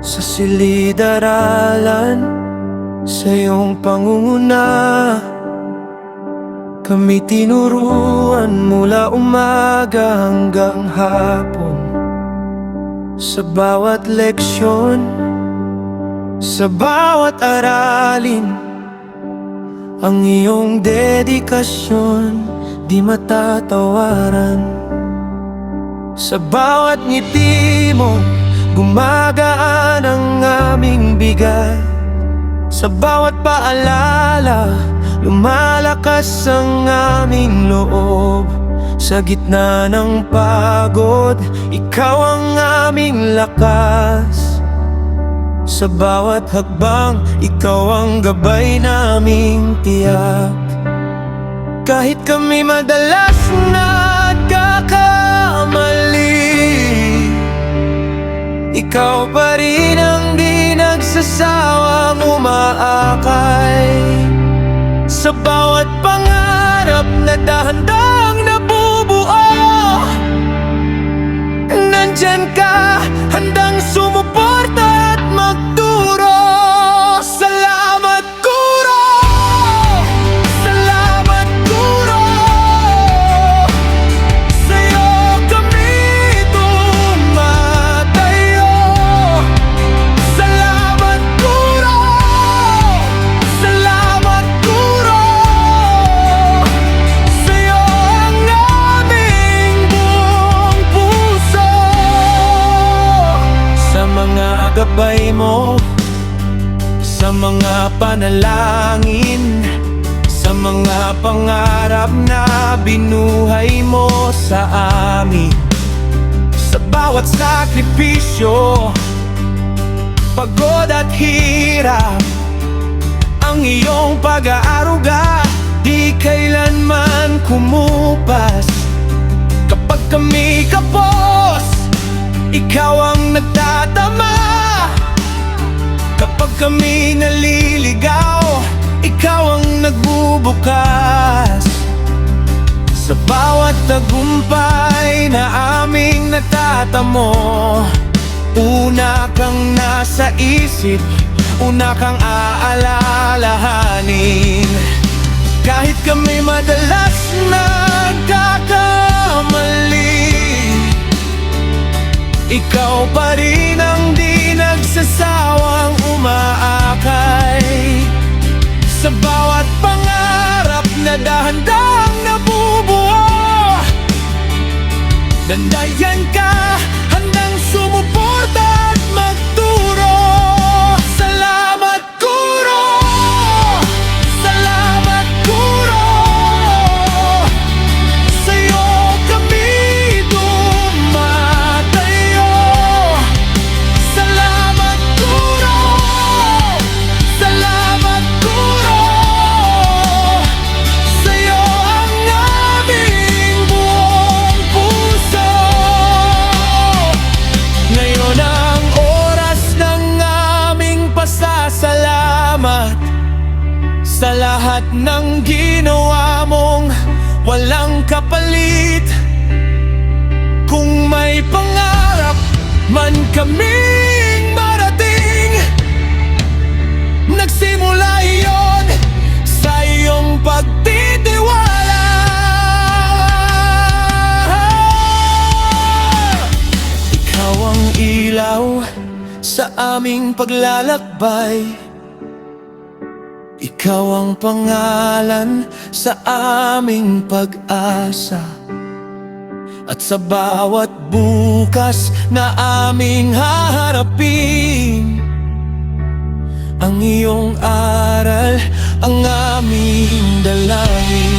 Sa silid-aralan, sa iyong pangunguna, kami tinuruan mula umaga hanggang hapon. Sa bawat leksyon, sa bawat aralin, ang iyong dedikasyon di matatawaran. Sa bawat ngiti mo, gumagaan ang aming bigay. Sa bawat paalala, lumalakas ang aming loob. Sa gitna ng pagod, ikaw ang aming lakas. Sa bawat hakbang, ikaw ang gabay naming tiyak. Kahit kami madalas nagkakamali, ikaw pa rin ang di nagsasawang umaakay. Sa bawat pangarap na dahan-dahang nabubuo, nandyan ka, handang sumuporta at magturo. Salamat Guro! Salamat Guro! Sa'yo kami tumatayo. Salamat Guro! Salamat Guro! Sa'yo ang aming buong puso. Sa mga gabay mo, sa mga panalangin, sa mga pangarap na binuhay mo sa amin, sa bawat sakripisyo, pagod at hirap, ang iyong pag-aaruga di kailanman kumupas. Kapag kami kapos, ikaw ang nagtatama. Kapag kami naliligaw, ikaw ang nagbubukas. Sa bawat tagumpay na aming natatamo, una kang nasa isip, una kang aalalahanin. Kahit kami madalas nagkakamali, ikaw pa rin ang di nagsasawang umaakay. Sa bawat pangarap na dahan-dahang nabubuo, dandayan ka, handang sumuporta at magturo. Salamat Guro! Salamat Guro! Sa'yo kami tumatayo. Salamat Guro! Salamat Guro! Sa'yo ang aming buong puso. Ngayon ang oras ng aming pasasalamat sa lahat ng ginawa mong walang kapalit. Kung may pangarap man kaming marating, nagsimula iyon sa iyong pagtitiwala. Ikaw ang ilaw sa aming paglalakbay, ikaw ang pangalan sa aming pag-asa. At sa bawat bukas na aming haharapin, ang iyong aral ang aming dalangin.